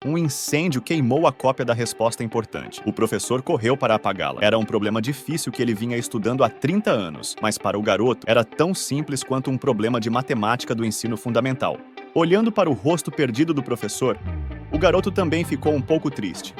Um incêndio queimou a cópia da resposta importante. O professor correu para apagá-la. Era um problema difícil que ele vinha estudando há 30 anos, mas para o garoto era tão simples quanto um problema de matemática do ensino fundamental. Olhando para o rosto perdido do professor, o garoto também ficou um pouco triste.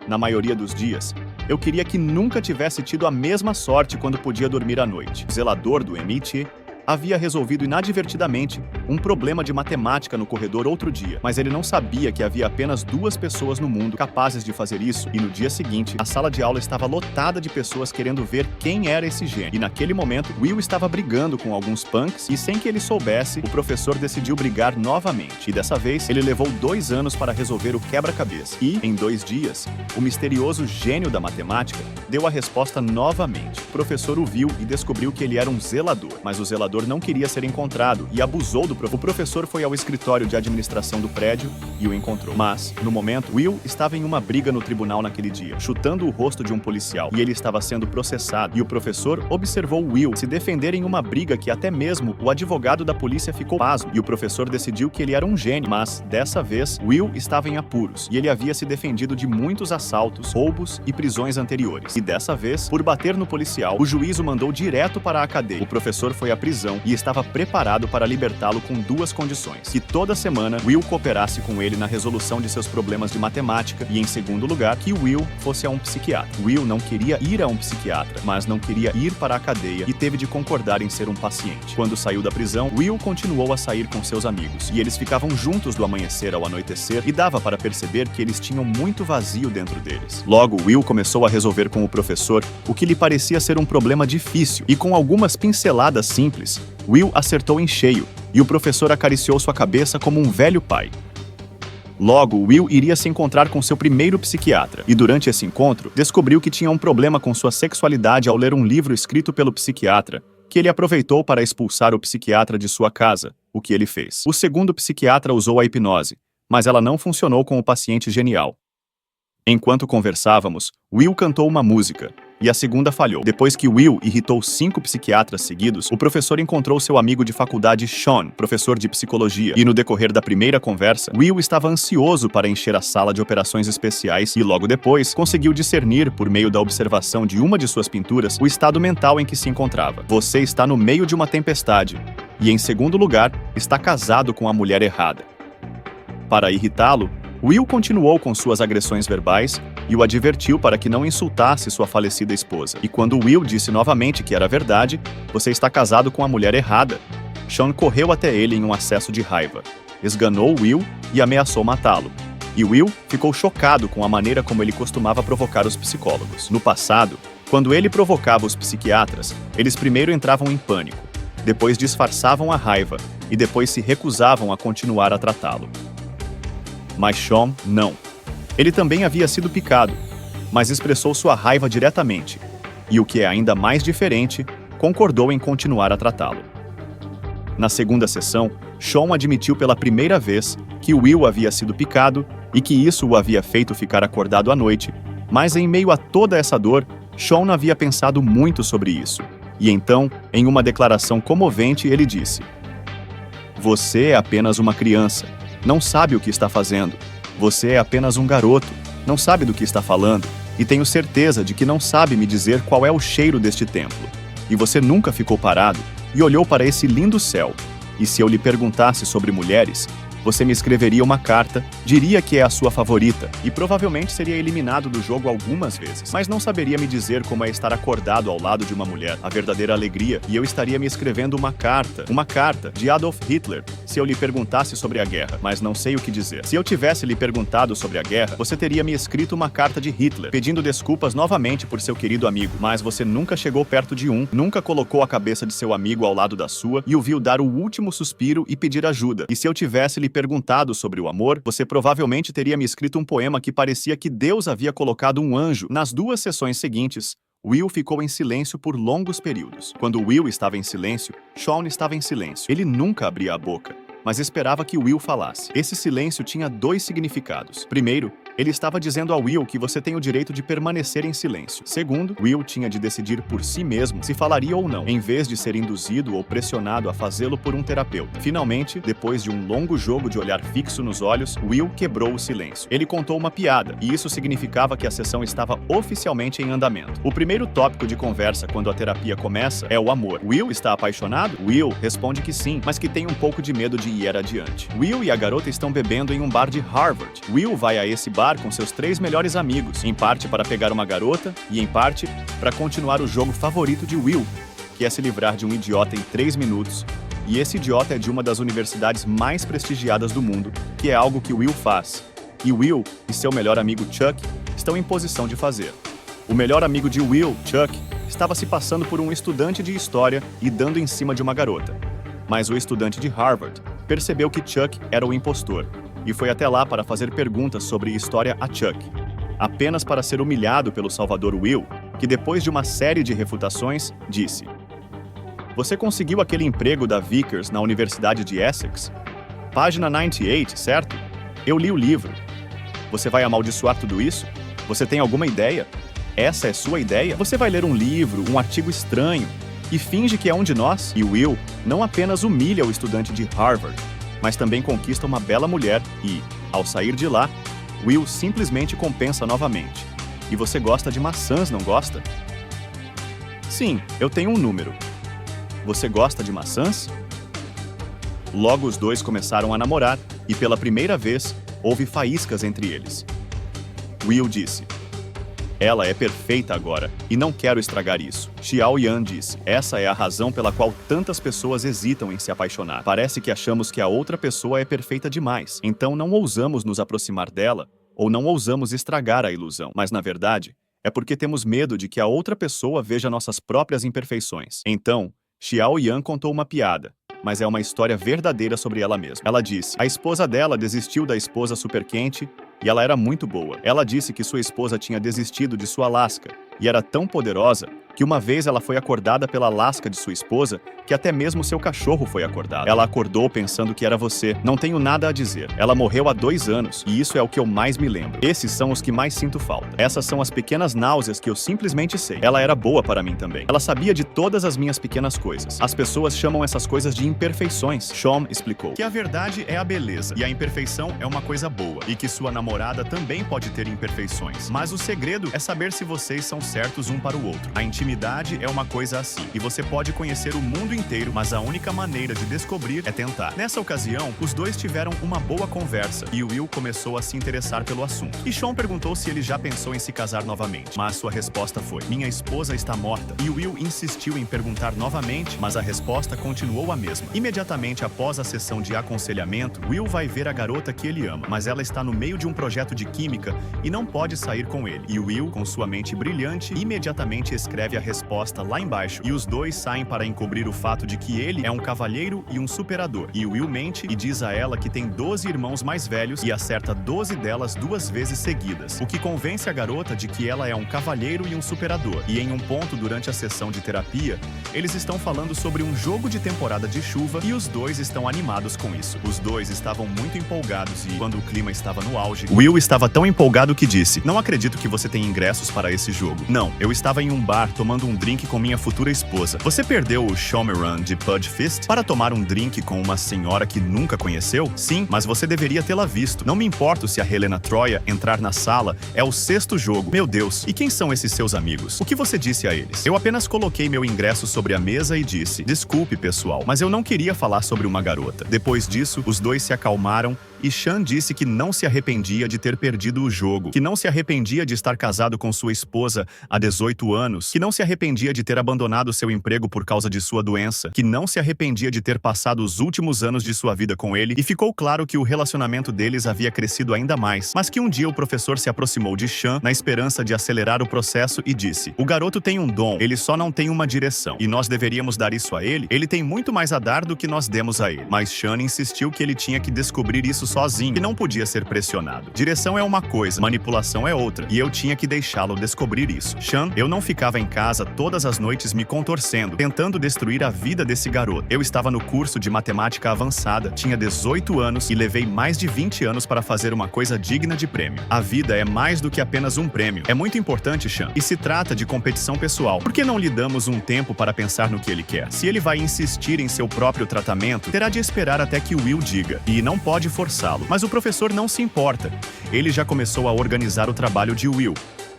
Na maioria dos dias, eu queria que nunca tivesse tido a mesma sorte quando podia dormir à noite. O zelador do MIT havia resolvido inadvertidamente um problema de matemática no corredor outro dia, mas ele não sabia que havia apenas 2 pessoas no mundo capazes de fazer isso, e no dia seguinte, a sala de aula estava lotada de pessoas querendo ver quem era esse gênio. E naquele momento, Will estava brigando com alguns punks, e sem que ele soubesse, o professor decidiu brigar novamente. E dessa vez, ele levou 2 anos para resolver o quebra-cabeça. E, em 2 dias, o misterioso gênio da matemática deu a resposta novamente. O professor o viu e descobriu que ele era um zelador, mas o zelador não queria ser encontrado e abusou do professor. O professor foi ao escritório de administração do prédio e o encontrou. Mas, no momento, Will estava em uma briga no tribunal naquele dia, chutando o rosto de um policial, e ele estava sendo processado. E o professor observou Will se defender em uma briga que até mesmo o advogado da polícia ficou pasmo. E o professor decidiu que ele era um gênio, mas, dessa vez, Will estava em apuros, e ele havia se defendido de muitos assaltos, roubos e prisões anteriores. E dessa vez, por bater no policial, o juiz o mandou direto para a cadeia. O professor foi à prisão e estava preparado para libertá-lo com 2 condições: que toda semana Will cooperasse com ele na resolução de seus problemas de matemática e, em segundo lugar, que Will fosse a um psiquiatra. Will não queria ir a um psiquiatra, mas não queria ir para a cadeia e teve de concordar em ser um paciente. Quando saiu da prisão, Will continuou a sair com seus amigos, e eles ficavam juntos do amanhecer ao anoitecer, e dava para perceber que eles tinham muito vazio dentro deles. Logo, Will começou a resolver com o professor o que lhe parecia ser um problema difícil, e com algumas pinceladas simples, Will acertou em cheio, e o professor acariciou sua cabeça como um velho pai. Logo, Will iria se encontrar com seu primeiro psiquiatra, e durante esse encontro, descobriu que tinha um problema com sua sexualidade ao ler um livro escrito pelo psiquiatra, que ele aproveitou para expulsar o psiquiatra de sua casa, o que ele fez. O segundo psiquiatra usou a hipnose, mas ela não funcionou com o paciente genial. Enquanto conversávamos, Will cantou uma música, e a segunda falhou. Depois que Will irritou 5 psiquiatras seguidos, o professor encontrou seu amigo de faculdade Sean, professor de psicologia, e no decorrer da primeira conversa, Will estava ansioso para encher a sala de operações especiais e logo depois conseguiu discernir, por meio da observação de uma de suas pinturas, o estado mental em que se encontrava. Você está no meio de uma tempestade, e em segundo lugar, está casado com a mulher errada. Para irritá-lo, Will continuou com suas agressões verbais e o advertiu para que não insultasse sua falecida esposa. E quando Will disse novamente que era verdade, você está casado com a mulher errada, Sean correu até ele em um acesso de raiva, esganou Will e ameaçou matá-lo. E Will ficou chocado com a maneira como ele costumava provocar os psicólogos. No passado, quando ele provocava os psiquiatras, eles primeiro entravam em pânico, depois disfarçavam a raiva e depois se recusavam a continuar a tratá-lo. Mas Sean não. Ele também havia sido picado, mas expressou sua raiva diretamente, e o que é ainda mais diferente, concordou em continuar a tratá-lo. Na segunda sessão, Sean admitiu pela primeira vez que Will havia sido picado e que isso o havia feito ficar acordado à noite, mas em meio a toda essa dor, Sean havia pensado muito sobre isso. E então, em uma declaração comovente, ele disse: "Você é apenas uma criança. Não sabe o que está fazendo. Você é apenas um garoto, não sabe do que está falando, e tenho certeza de que não sabe me dizer qual é o cheiro deste templo. E você nunca ficou parado e olhou para esse lindo céu. E se eu lhe perguntasse sobre mulheres, você me escreveria uma carta, diria que é a sua favorita, e provavelmente seria eliminado do jogo algumas vezes, mas não saberia me dizer como é estar acordado ao lado de uma mulher, a verdadeira alegria, e eu estaria me escrevendo uma carta de Adolf Hitler, se eu lhe perguntasse sobre a guerra, mas não sei o que dizer. Se eu tivesse lhe perguntado sobre a guerra, você teria me escrito uma carta de Hitler, pedindo desculpas novamente por seu querido amigo, mas você nunca chegou perto de nunca colocou a cabeça de seu amigo ao lado da sua e o viu dar o último suspiro e pedir ajuda. E se eu tivesse lhe perguntado sobre o amor, você provavelmente teria me escrito um poema que parecia que Deus havia colocado um anjo." Nas 2 sessões seguintes, Will ficou em silêncio por longos períodos. Quando Will estava em silêncio, Sean estava em silêncio. Ele nunca abria a boca, mas esperava que Will falasse. Esse silêncio tinha dois significados. Primeiro, ele estava dizendo a Will que você tem o direito de permanecer em silêncio. Segundo, Will tinha de decidir por si mesmo se falaria ou não, em vez de ser induzido ou pressionado a fazê-lo por um terapeuta. Finalmente, depois de um longo jogo de olhar fixo nos olhos, Will quebrou o silêncio. Ele contou uma piada, e isso significava que a sessão estava oficialmente em andamento. O primeiro tópico de conversa quando a terapia começa é o amor. Will está apaixonado? Will responde que sim, mas que tem um pouco de medo de ir adiante. Will e a garota estão bebendo em um bar de Harvard. Will vai a esse bar com seus 3 melhores amigos, em parte para pegar uma garota e em parte para continuar o jogo favorito de Will, que é se livrar de um idiota em 3 minutos. E esse idiota é de uma das universidades mais prestigiadas do mundo, que é algo que Will faz. E Will e seu melhor amigo Chuck estão em posição de fazer. O melhor amigo de Will, Chuck, estava se passando por um estudante de história e dando em cima de uma garota. Mas o estudante de Harvard percebeu que Chuck era o impostor e foi até lá para fazer perguntas sobre história a Chuck, apenas para ser humilhado pelo salvador Will, que depois de uma série de refutações, disse: "Você conseguiu aquele emprego da Vickers na Universidade de Essex? Página 98, certo? Eu li o livro. Você vai amaldiçoar tudo isso? Você tem alguma ideia? Essa é sua ideia? Você vai ler um livro, um artigo estranho, e finge que é um de nós?" E Will não apenas humilha o estudante de Harvard, mas também conquista uma bela mulher e, ao sair de lá, Will simplesmente compensa novamente. E você gosta de maçãs, não gosta? Sim, eu tenho um número. Você gosta de maçãs? Logo os dois começaram a namorar e pela primeira vez houve faíscas entre eles. Will disse: "Ela é perfeita agora, e não quero estragar isso." Xiao Yan disse: "Essa é a razão pela qual tantas pessoas hesitam em se apaixonar. Parece que achamos que a outra pessoa é perfeita demais, então não ousamos nos aproximar dela, ou não ousamos estragar a ilusão. Mas, na verdade, é porque temos medo de que a outra pessoa veja nossas próprias imperfeições." Então, Xiao Yan contou uma piada, mas é uma história verdadeira sobre ela mesma. Ela disse: a esposa dela desistiu da esposa super quente e ela era muito boa. Ela disse que sua esposa tinha desistido de sua lasca e era tão poderosa que uma vez ela foi acordada pela lasca de sua esposa que até mesmo seu cachorro foi acordado. Ela acordou pensando que era você. Não tenho nada a dizer. Ela morreu há 2 anos e isso é o que eu mais me lembro. Esses são os que mais sinto falta. Essas são as pequenas náuseas que eu simplesmente sei. Ela era boa para mim também. Ela sabia de todas as minhas pequenas coisas. As pessoas chamam essas coisas de imperfeições. Sean explicou que a verdade é a beleza e a imperfeição é uma coisa boa e que sua namorada também pode ter imperfeições. Mas o segredo é saber se vocês são certos um para o outro. A intimidade é uma coisa assim e você pode conhecer o mundo inteiro, mas a única maneira de descobrir é tentar. Nessa ocasião, os dois tiveram uma boa conversa e Will começou a se interessar pelo assunto. E Sean perguntou se ele já pensou em se casar novamente, mas sua resposta foi: minha esposa está morta. E Will insistiu em perguntar novamente, mas a resposta continuou a mesma. Imediatamente após a sessão de aconselhamento, Will vai ver a garota que ele ama, mas ela está no meio de um projeto de química e não pode sair com ele. E Will, com sua mente brilhante, imediatamente escreve a resposta lá embaixo e os dois saem para encobrir o fato de que ele é um cavalheiro e um superador. E Will mente e diz a ela que tem 12 irmãos mais velhos e acerta 12 delas 2 vezes seguidas, o que convence a garota de que ela é um cavalheiro e um superador. E em um ponto durante a sessão de terapia, eles estão falando sobre um jogo de temporada de chuva e os dois estão animados com isso. Os dois estavam muito empolgados e, quando o clima estava no auge, Will estava tão empolgado que disse: não acredito que você tem ingressos para esse jogo. Não, eu estava em um bar tomando um drink com minha futura esposa. Você perdeu o Showmerun de Pudge Fist para tomar um drink com uma senhora que nunca conheceu? Sim, mas você deveria tê-la visto. Não me importo se a Helena Troia entrar na sala, é o 6º jogo. Meu Deus, e quem são esses seus amigos? O que você disse a eles? Eu apenas coloquei meu ingresso sobre a mesa e disse: desculpe, pessoal, mas eu não queria falar sobre uma garota. Depois disso, os dois se acalmaram e Sean disse que não se arrependia de ter perdido o jogo, que não se arrependia de estar casado com sua esposa há 18 anos, que não se arrependia de ter abandonado seu emprego por causa de sua doença, que não se arrependia de ter passado os últimos anos de sua vida com ele, e ficou claro que o relacionamento deles havia crescido ainda mais, mas que um dia o professor se aproximou de Sean na esperança de acelerar o processo e disse: o garoto tem um dom, ele só não tem uma direção, e nós deveríamos dar isso a ele. Ele tem muito mais a dar do que nós demos a ele. Mas Sean insistiu que ele tinha que descobrir isso sozinho e não podia ser pressionado. Direção é uma coisa, manipulação é outra, e eu tinha que deixá-lo descobrir isso. Sean, eu não ficava em casa todas as noites me contorcendo, tentando destruir a vida desse garoto. Eu estava no curso de matemática avançada, tinha 18 anos e levei mais de 20 anos para fazer uma coisa digna de prêmio. A vida é mais do que apenas um prêmio. É muito importante, Sean, e se trata de competição pessoal. Por que não lhe damos um tempo para pensar no que ele quer? Se ele vai insistir em seu próprio tratamento, terá de esperar até que Will diga, e não pode forçá-lo. Mas o professor não se importa. Ele já começou a organizar o trabalho de Will.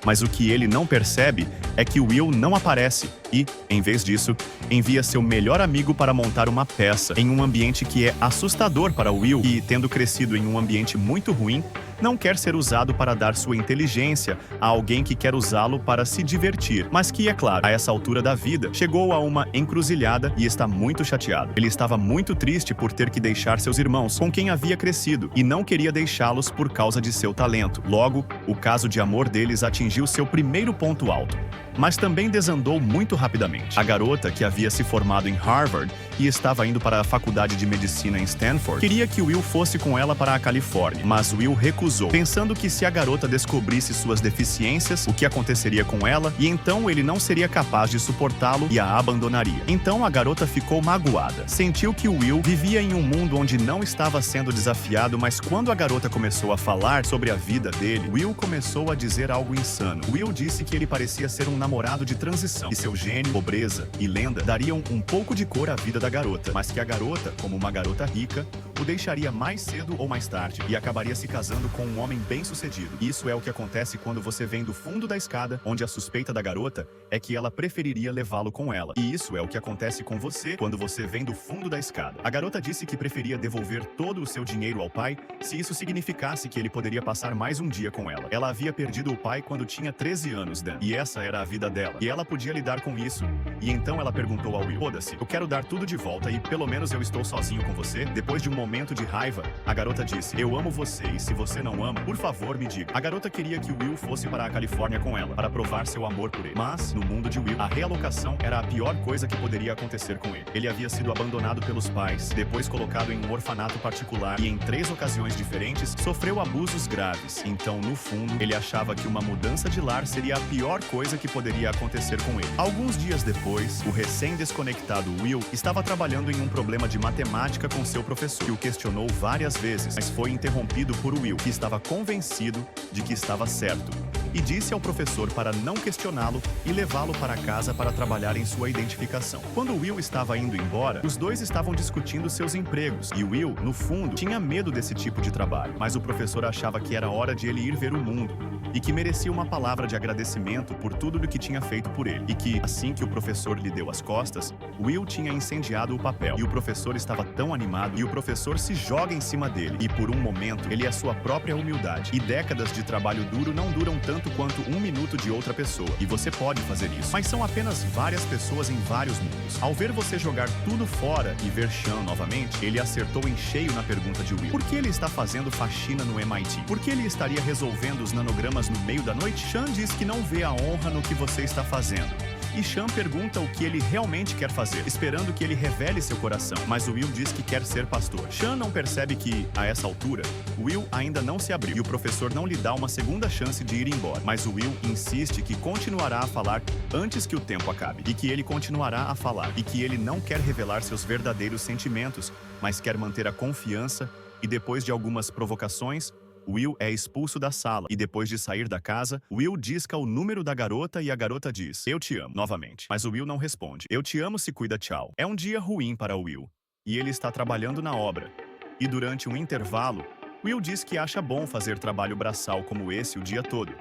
Mas o que ele não percebe é que Will não aparece e, em vez disso, envia seu melhor amigo para montar uma peça em um ambiente que é assustador para Will e, tendo crescido em um ambiente muito ruim, não quer ser usado para dar sua inteligência a alguém que quer usá-lo para se divertir, mas que, é claro, a essa altura da vida, chegou a uma encruzilhada e está muito chateado. Ele estava muito triste por ter que deixar seus irmãos, com quem havia crescido, e não queria deixá-los por causa de seu talento. Logo, o caso de amor deles atingiu seu primeiro ponto alto. Mas também desandou muito rapidamente. A garota, que havia se formado em Harvard e estava indo para a faculdade de medicina em Stanford, queria que Will fosse com ela para a Califórnia, mas Will recusou, pensando que se a garota descobrisse suas deficiências, o que aconteceria com ela, e então ele não seria capaz de suportá-lo e a abandonaria. Então a garota ficou magoada. Sentiu que Will vivia em um mundo onde não estava sendo desafiado, mas quando a garota começou a falar sobre a vida dele, Will começou a dizer algo insano. Will disse que ele parecia ser um namorado de transição, e seu gênio, pobreza e lenda dariam um pouco de cor à vida da garota, mas que a garota, como uma garota rica, o deixaria mais cedo ou mais tarde e acabaria se casando com um homem bem-sucedido. Isso é o que acontece quando você vem do fundo da escada, onde a suspeita da garota é que ela preferiria levá-lo com ela. E isso é o que acontece com você quando você vem do fundo da escada. A garota disse que preferia devolver todo o seu dinheiro ao pai se isso significasse que ele poderia passar mais um dia com ela. Ela havia perdido o pai quando tinha 13 anos, Dan, e essa era a vida dela, e ela podia lidar com isso. E então ela perguntou ao Will, foda-se, eu quero dar tudo de volta e pelo menos eu estou sozinho com você? Depois de um momento de raiva, a garota disse, eu amo você e se você não ama, por favor me diga. A garota queria que Will fosse para a Califórnia com ela, para provar seu amor por ele. Mas, no mundo de Will, a realocação era a pior coisa que poderia acontecer com ele. Ele havia sido abandonado pelos pais, depois colocado em um orfanato particular e em 3 ocasiões diferentes sofreu abusos graves. Então, no fundo, ele achava que uma mudança de lar seria a pior coisa que poderia acontecer com ele. Alguns dias depois, o recém-desconectado Will estava trabalhando em um problema de matemática com seu professor, que o questionou várias vezes, mas foi interrompido por Will, que estava convencido de que estava certo, e disse ao professor para não questioná-lo e levá-lo para casa para trabalhar em sua identificação. Quando Will estava indo embora, os dois estavam discutindo seus empregos, e Will, no fundo, tinha medo desse tipo de trabalho, mas o professor achava que era hora de ele ir ver o mundo, e que merecia uma palavra de agradecimento por tudo o que tinha feito por ele, e que, assim que o professor lhe deu as costas, Will tinha incendiado o papel, e o professor estava tão animado, e o professor se joga em cima dele, e por um momento, ele é sua própria humildade, e décadas de trabalho duro não duram tanto quanto um minuto de outra pessoa, e você pode fazer isso, mas são apenas várias pessoas em vários mundos. Ao ver você jogar tudo fora e ver Sean novamente, ele acertou em cheio na pergunta de Will. Por que ele está fazendo faxina no MIT? Por que ele estaria resolvendo os nanogramas no meio da noite? Sean diz que não vê a honra no que você está fazendo. E Sean pergunta o que ele realmente quer fazer, esperando que ele revele seu coração, mas Will diz que quer ser pastor. Sean não percebe que, a essa altura, Will ainda não se abriu e o professor não lhe dá uma segunda chance de ir embora, mas o Will insiste que continuará a falar antes que o tempo acabe, e que ele continuará a falar, e que ele não quer revelar seus verdadeiros sentimentos, mas quer manter a confiança, e depois de algumas provocações, Will é expulso da sala e depois de sair da casa, Will disca o número da garota e a garota diz, eu te amo, novamente. Mas o Will não responde, eu te amo, se cuida, tchau. É um dia ruim para Will, e ele está trabalhando na obra. E durante um intervalo, Will diz que acha bom fazer trabalho braçal como esse o dia todo,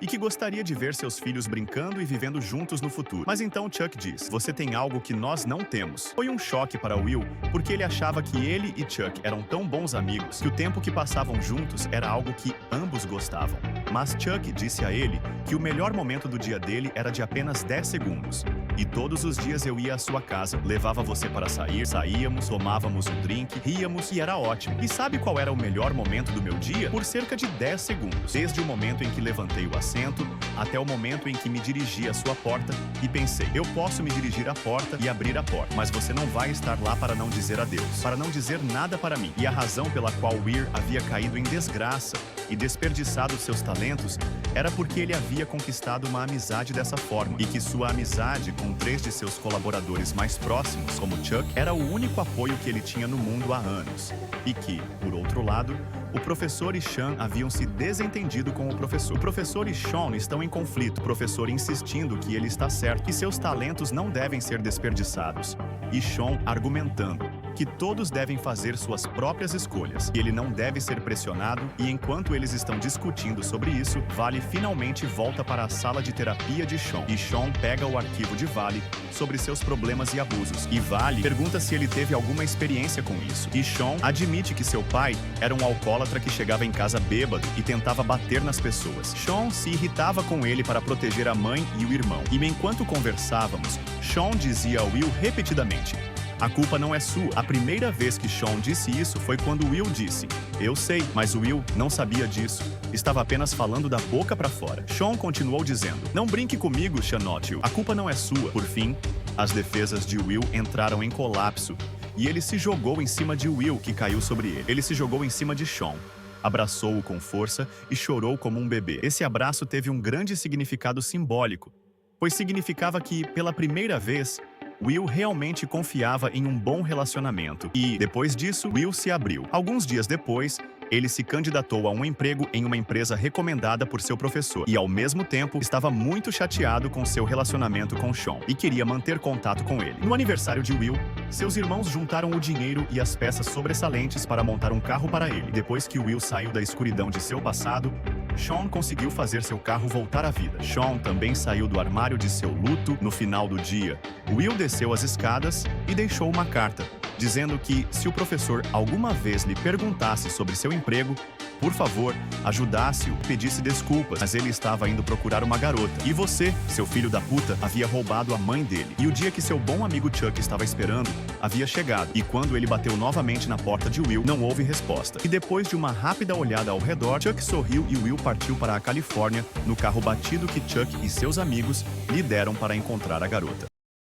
e que gostaria de ver seus filhos brincando e vivendo juntos no futuro. Mas então Chuck diz, você tem algo que nós não temos. Foi um choque para Will, porque ele achava que ele e Chuck eram tão bons amigos que o tempo que passavam juntos era algo que ambos gostavam. Mas Chuck disse a ele que o melhor momento do dia dele era de apenas 10 segundos, E todos os dias eu ia à sua casa, levava você para sair, saíamos, tomávamos um drink, ríamos e era ótimo. E sabe qual era o melhor momento do meu dia? Por cerca de 10 segundos. Desde o momento em que levantei o assento, até o momento em que me dirigi à sua porta e pensei, eu posso me dirigir à porta e abrir a porta, mas você não vai estar lá para não dizer adeus, para não dizer nada para mim. E a razão pela qual Weir havia caído em desgraça e desperdiçado seus talentos era porque ele havia conquistado uma amizade dessa forma, e que sua amizade com 3 de seus colaboradores mais próximos, como Chuck, era o único apoio que ele tinha no mundo há anos. E que, por outro lado, o professor e Sean haviam se desentendido com o professor. O professor e Sean estão em conflito, o professor insistindo que ele está certo, que seus talentos não devem ser desperdiçados, e Sean argumentando que todos devem fazer suas próprias escolhas, que ele não deve ser pressionado, e enquanto eles estão discutindo sobre isso, Vale finalmente volta para a sala de terapia de Sean, e Sean pega o arquivo de Vale sobre seus problemas e abusos, e Vale pergunta se ele teve alguma experiência com isso, e Sean admite que seu pai era um alcoólatra que chegava em casa bêbado e tentava bater nas pessoas. Sean se irritava com ele para proteger a mãe e o irmão, e enquanto conversávamos, Sean dizia a Will repetidamente: a culpa não é sua. A primeira vez que Sean disse isso foi quando Will disse: eu sei, mas Will não sabia disso. Estava apenas falando da boca para fora. Sean continuou dizendo: não brinque comigo, Xanótio. A culpa não é sua. Por fim, as defesas de Will entraram em colapso e ele se jogou em cima de Will, que caiu sobre ele. Ele se jogou em cima de Sean, abraçou-o com força e chorou como um bebê. Esse abraço teve um grande significado simbólico, pois significava que, pela primeira vez, Will realmente confiava em um bom relacionamento. E, depois disso, Will se abriu. Alguns dias depois, ele se candidatou a um emprego em uma empresa recomendada por seu professor e, ao mesmo tempo, estava muito chateado com seu relacionamento com Sean e queria manter contato com ele. No aniversário de Will, seus irmãos juntaram o dinheiro e as peças sobressalentes para montar um carro para ele. Depois que Will saiu da escuridão de seu passado, Sean conseguiu fazer seu carro voltar à vida. Sean também saiu do armário de seu luto no final do dia. Will desceu as escadas e deixou uma carta, dizendo que, se o professor alguma vez lhe perguntasse sobre seu emprego, por favor, ajudasse-o, pedisse desculpas, mas ele estava indo procurar uma garota. E você, seu filho da puta, havia roubado a mãe dele. E o dia que seu bom amigo Chuck estava esperando havia chegado. E quando ele bateu novamente na porta de Will, não houve resposta. E depois de uma rápida olhada ao redor, Chuck sorriu e Will partiu para a Califórnia no carro batido que Chuck e seus amigos lhe deram para encontrar a garota.